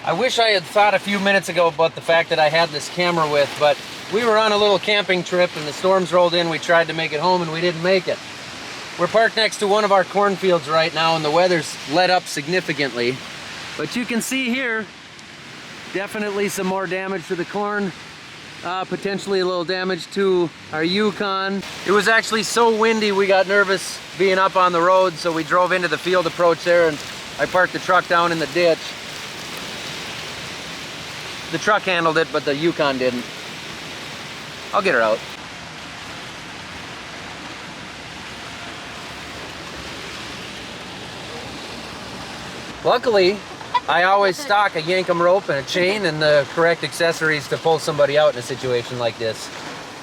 I wish I had thought a few minutes ago about the fact that I had this camera with, but we were on a little camping trip and the storms rolled in. We tried to make it home and we didn't make it. We're parked next to one of our cornfields right now and the weather's let up significantly. But you can see here, definitely some more damage to the corn. Potentially a little damage to our Yukon. It was actually so windy we got nervous being up on the road, so we drove into the field approach there and I parked the truck down in the ditch. The truck handled it, but the Yukon didn't. I'll get her out. Luckily, I always stock a Yankum rope and a chain and the correct accessories to pull somebody out in a situation like this.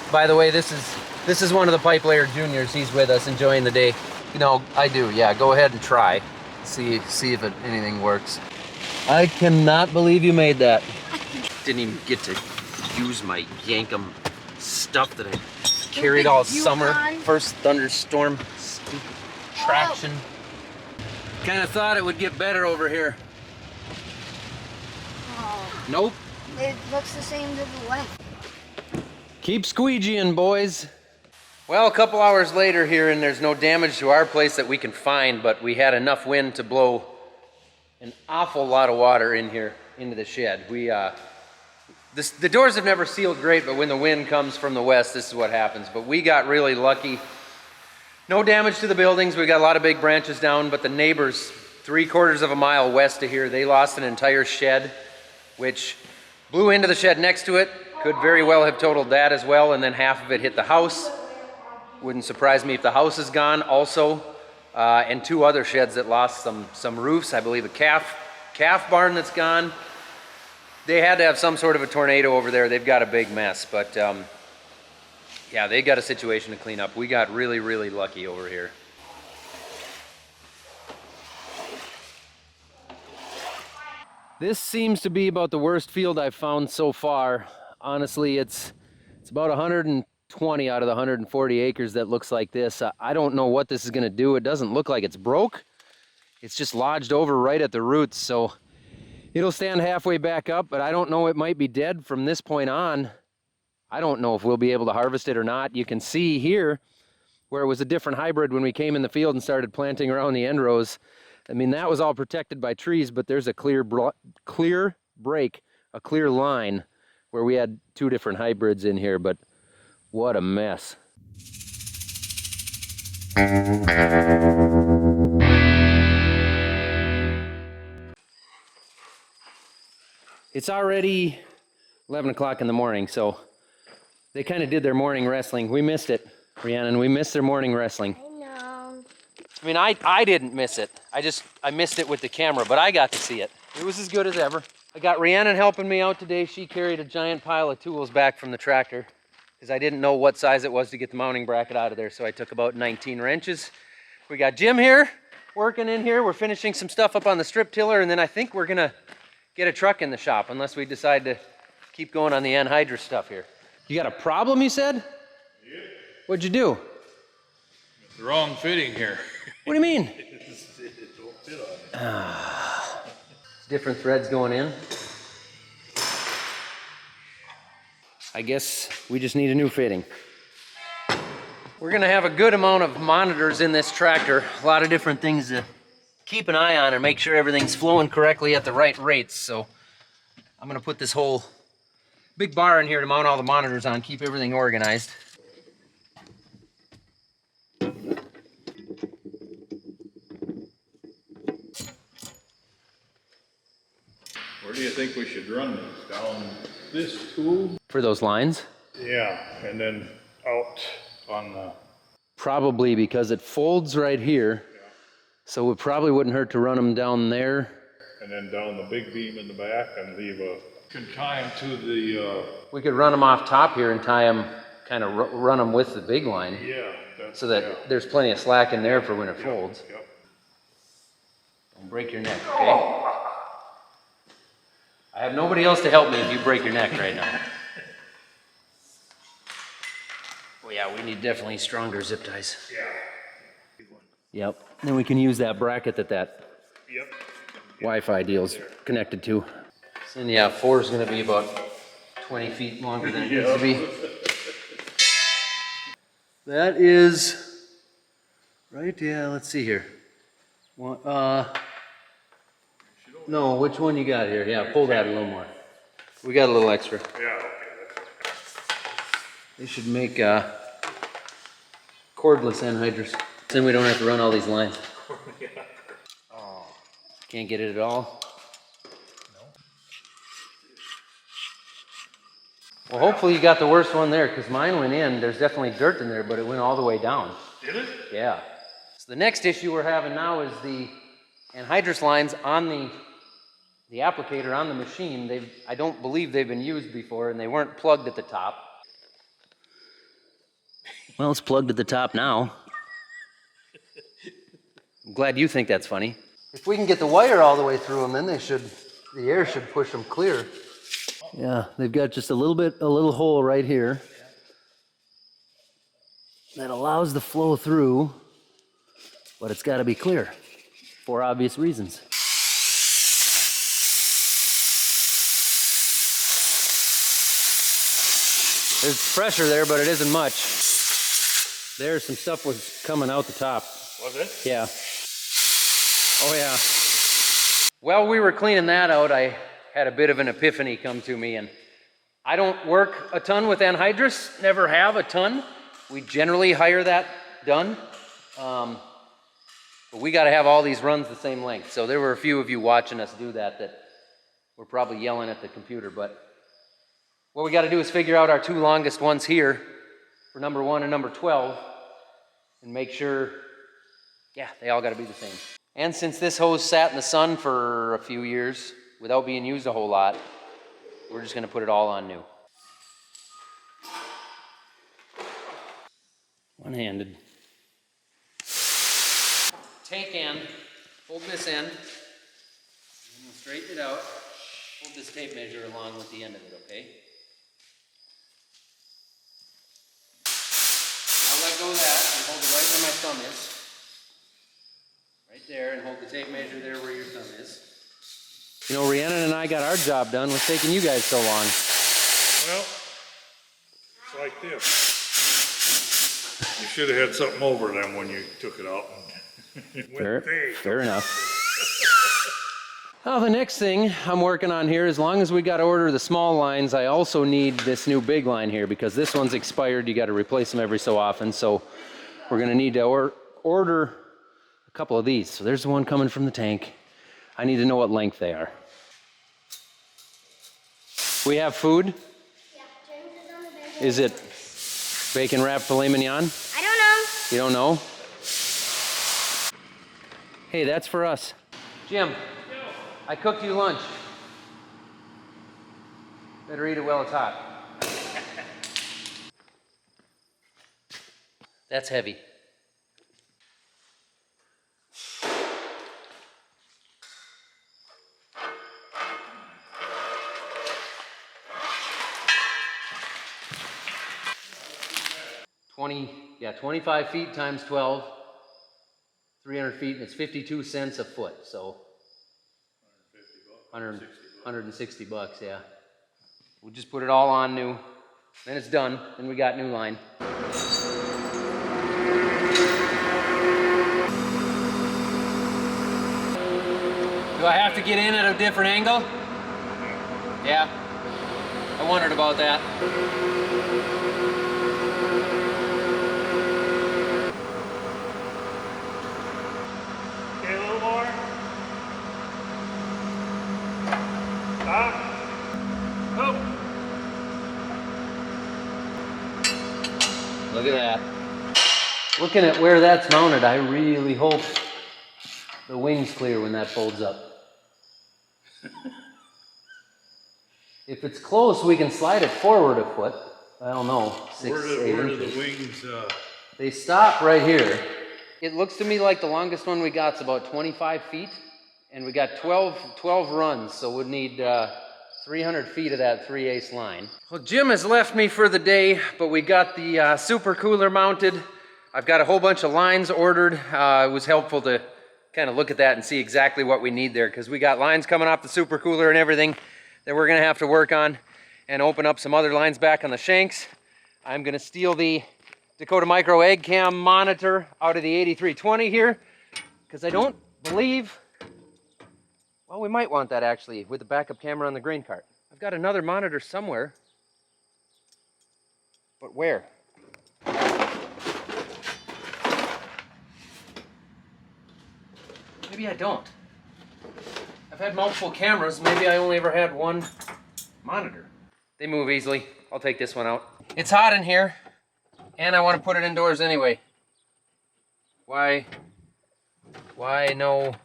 By the way, this is one of the pipe layer juniors. He's with us enjoying the day. You know, I do, yeah, go ahead and try. See if anything works. I cannot believe you made that. Didn't even get to use my Yankum stuff that I carried all summer. First thunderstorm, stupid traction. Kind of thought it would get better over here. Oh. Nope. It looks the same to the left. Keep squeegeeing, boys. Well, a couple hours later here and there's no damage to our place that we can find, but we had enough wind to blow an awful lot of water in here into the shed. The doors have never sealed great, but when the wind comes from the west, this is what happens. But we got really lucky. No damage to the buildings. We got a lot of big branches down, but the neighbors 3/4 of a mile west of here, they lost an entire shed, which blew into the shed next to it. Could very well have totaled that as well, and then half of it hit the house. Wouldn't surprise me if the house is gone also. And 2 other sheds that lost some roofs. I believe a calf barn that's gone. They had to have some sort of a tornado over there. They've got a big mess, but yeah, they got a situation to clean up. We got really, really lucky over here. This seems to be about the worst field I've found so far. Honestly, it's about 120 out of the 140 acres that looks like this. I don't know what this is gonna do. It doesn't look like it's broke. It's just lodged over right at the roots, so it'll stand halfway back up, but I don't know, it might be dead from this point on. I don't know if we'll be able to harvest it or not. You can see here where it was a different hybrid when we came in the field and started planting around the end rows. I mean, that was all protected by trees, but there's a clear break, a clear line where we had 2 different hybrids in here, but what a mess. It's already 11 o'clock in the morning, so they kind of did their morning wrestling. We missed it, Rhiannon. We missed their morning wrestling. I know. I mean, I didn't miss it. I missed it with the camera, but I got to see it. It was as good as ever. I got Rhiannon helping me out today. She carried a giant pile of tools back from the tractor because I didn't know what size it was to get the mounting bracket out of there, so I took about 19 wrenches. We got Jim here, working in here. We're finishing some stuff up on the strip tiller, and then I think we're gonna get a truck in the shop unless we decide to keep going on the anhydrous stuff here. You got a problem, you said? Yep. What'd you do? It's the wrong fitting here. What do you mean? It don't fit on it. Different threads going in. I guess we just need a new fitting. We're gonna have a good amount of monitors in this tractor. A lot of different things to keep an eye on and make sure everything's flowing correctly at the right rates. So I'm gonna put this whole big bar in here to mount all the monitors on, keep everything organized. Where do you think we should run these? Down this tube? For those lines? Yeah, and then out on the... Probably because it folds right here. Yeah. So it probably wouldn't hurt to run them down there. And then down the big beam in the back and leave a... Can tie them to the... We could run them off top here and tie them, kind of run them with the big line. Yeah. That's, so that there's plenty of slack in there for when it folds. Yep. Don't break your neck, okay? I have nobody else to help me if you break your neck right now. Well, yeah, we need definitely stronger zip ties. Yeah. Yep. Then we can use that bracket that Yep. Wi-Fi deal's connected to. And yeah, 4 is gonna be about 20 feet longer than it needs to be. That is, right, yeah, let's see here. One, no, which one you got here? Yeah, pull that a little more. We got a little extra. Yeah, okay. They should make cordless anhydrous. Then we don't have to run all these lines. Oh, can't get it at all? Well, hopefully you got the worst one there, because mine went in. There's definitely dirt in there, but it went all the way down. Did it? Yeah. So the next issue we're having now is the anhydrous lines on the applicator on the machine. I don't believe they've been used before, and they weren't plugged at the top. Well, it's plugged at the top now. I'm glad you think that's funny. If we can get the wire all the way through them, then the air should push them clear. Yeah, they've got just a little hole right here that allows the flow through, but it's got to be clear for obvious reasons. There's pressure there, but it isn't much. There's some stuff was coming out the top. Was it? Yeah. Oh yeah. While we were cleaning that out, I had a bit of an epiphany come to me, and I don't work a ton with anhydrous, never have a ton. We generally hire that done. But we got to have all these runs the same length. So there were a few of you watching us do that were probably yelling at the computer. But what we got to do is figure out our 2 longest ones here for number 1 and number 12 and make sure, yeah, they all got to be the same. And since this hose sat in the sun for a few years without being used a whole lot, we're just going to put it all on new. One-handed. Take end, hold this end, and we'll straighten it out. Hold this tape measure along with the end of it, okay? Now let go of that and hold it right where my thumb is. Right there, and hold the tape measure there where your thumb is. You know, Rhiannon and I got our job done. What's taking you guys so long? Well, it's like this. You should have had something over them when you took it out. Fair enough. Now the next thing I'm working on here, as long as we got to order the small lines, I also need this new big line here because this one's expired. You got to replace them every so often. So we're going to need to order a couple of these. So there's the one coming from the tank. I need to know what length they are. We have food? Yeah, James is on the bed. Is it bacon wrapped filet mignon? I don't know. You don't know? Hey, that's for us. Jim, I cooked you lunch. Better eat it while it's hot. That's heavy. Yeah, 25 feet times 12, 300 feet, and it's 52 cents a foot, so 160 bucks, yeah. We'll just put it all on new, then it's done, then we got new line. Do I have to get in at a different angle? Yeah, I wondered about that. Look at that. Looking at where that's mounted, I really hope the wing's clear when that folds up. If it's close, we can slide it forward a foot. I don't know, 8 Where do inches. the wings, They stop right here. It looks to me like the longest one we got is about 25 feet, and we got 12 runs, so we'd need 300 feet of that 3/8 line. Well, Jim has left me for the day, but we got the super cooler mounted. I've got a whole bunch of lines ordered. It was helpful to kind of look at that and see exactly what we need there, because we got lines coming off the super cooler and everything. that we're gonna have to work on and open up some other lines back on the shanks. I'm gonna steal the Dakota Micro Egg Cam monitor out of the 8320 here, because I don't believe, well, we might want that actually with the backup camera on the grain cart. I've got another monitor somewhere, but where? Maybe I don't. I've had multiple cameras, maybe I only ever had one monitor. They move easily. I'll take this one out. It's hot in here, and I want to put it indoors anyway. Why no?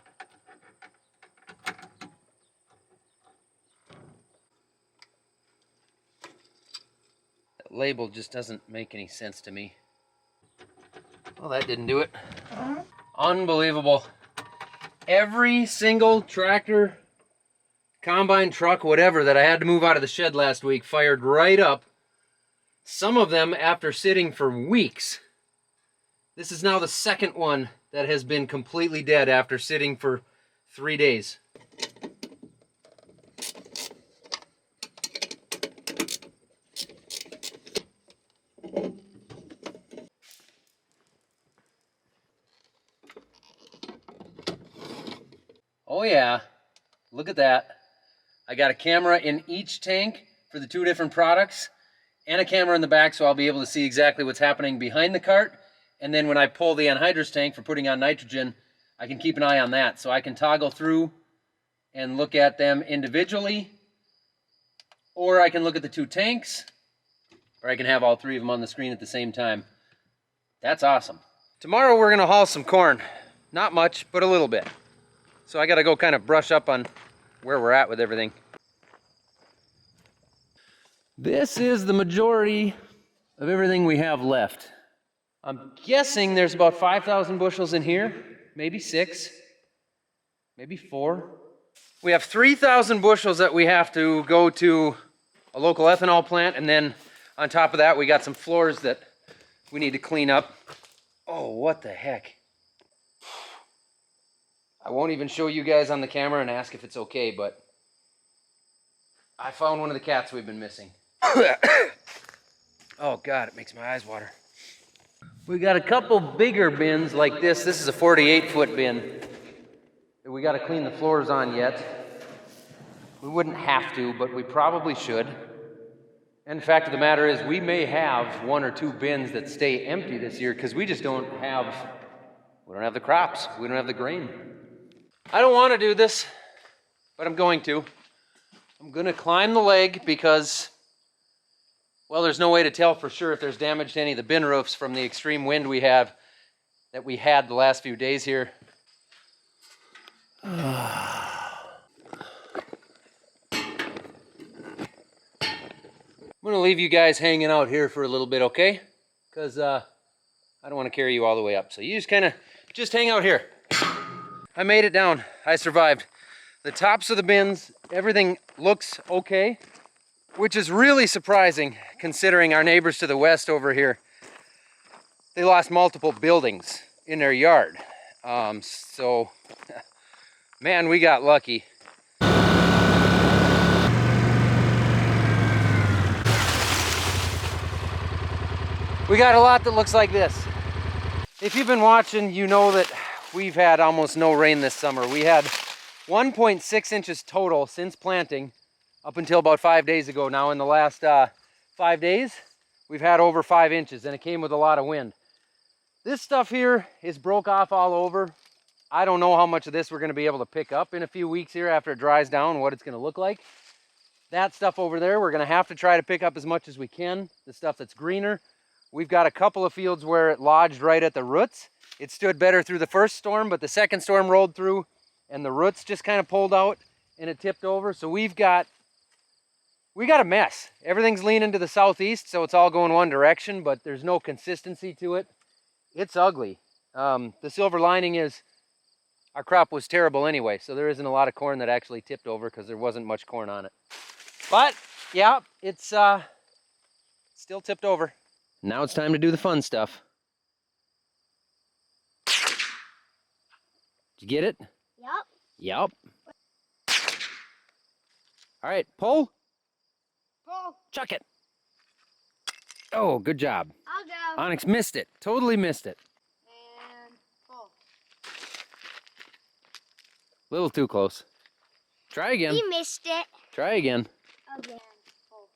That label just doesn't make any sense to me. Well, that didn't do it. Unbelievable. Every single tractor, combine, truck, whatever that I had to move out of the shed last week fired right up. Some of them after sitting for weeks. This is now the second one that has been completely dead after sitting for 3 days. Oh yeah, look at that. I got a camera in each tank for the 2 different products and a camera in the back, so I'll be able to see exactly what's happening behind the cart. And then when I pull the anhydrous tank for putting on nitrogen, I can keep an eye on that. So I can toggle through and look at them individually, or I can look at the 2 tanks, or I can have all 3 of them on the screen at the same time. That's awesome. Tomorrow we're gonna haul some corn. Not much, but a little bit. So I gotta go kind of brush up on where we're at with everything. This is the majority of everything we have left. I'm guessing there's about 5,000 bushels in here, maybe 6, maybe 4. We have 3,000 bushels that we have to go to a local ethanol plant, and then on top of that we got some floors that we need to clean up. Oh, what the heck. I won't even show you guys on the camera and ask if it's okay, but I found one of the cats we've been missing. Oh God, it makes my eyes water. We got a couple bigger bins like this. This is a 48-foot bin that we got to clean the floors on yet. We wouldn't have to, but we probably should. And the fact of the matter is we may have 1 or 2 bins that stay empty this year because we just don't have the crops. We don't have the grain. I don't want to do this, but I'm going to. I'm going to climb the leg because, well, there's no way to tell for sure if there's damage to any of the bin roofs from the extreme wind we had the last few days here. I'm going to leave you guys hanging out here for a little bit, okay? Because I don't want to carry you all the way up. So you just hang out here. I made it down. I survived. The tops of the bins, everything looks okay, which is really surprising considering our neighbors to the west over here, they lost multiple buildings in their yard. So, man, we got lucky. We got a lot that looks like this. If you've been watching, you know that we've had almost no rain this summer. We had 1.6 inches total since planting up until about 5 days ago. Now in the last 5 days, we've had over 5 inches and it came with a lot of wind. This stuff here is broke off all over. I don't know how much of this we're gonna be able to pick up in a few weeks here after it dries down, what it's gonna look like. That stuff over there, we're gonna have to try to pick up as much as we can. The stuff that's greener. We've got a couple of fields where it lodged right at the roots. It stood better through the first storm, but the second storm rolled through and the roots just kind of pulled out and it tipped over. So we got a mess. Everything's leaning to the southeast, so it's all going one direction, but there's no consistency to it. It's ugly. The silver lining is our crop was terrible anyway, so there isn't a lot of corn that actually tipped over because there wasn't much corn on it. But yeah, it's still tipped over. Now it's time to do the fun stuff. Did you get it? Yup. Yup. All right, pull. Pull. Chuck it. Oh, good job. I'll go. Onyx missed it. Totally missed it. And pull. A little too close. Try again. He missed it. Try again. Again. Pull.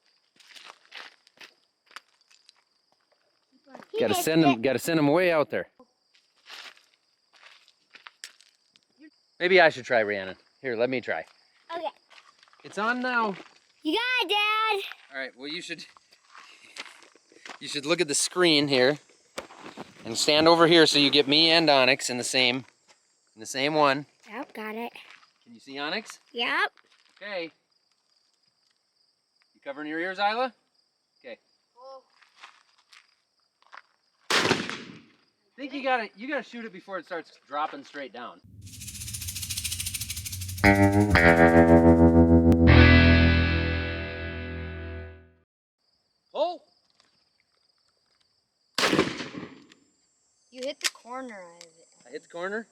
Gotta send him way out there. Maybe I should try, Rhiannon. Here, let me try. Okay. It's on now. You got it, Dad. All right, well you should look at the screen here and stand over here so you get me and Onyx in the same one. Yep, got it. Can you see Onyx? Yep. Okay. You covering your ears, Isla? Okay. I think you gotta shoot it before it starts dropping straight down. Pull. You hit the corner of it. I hit the corner.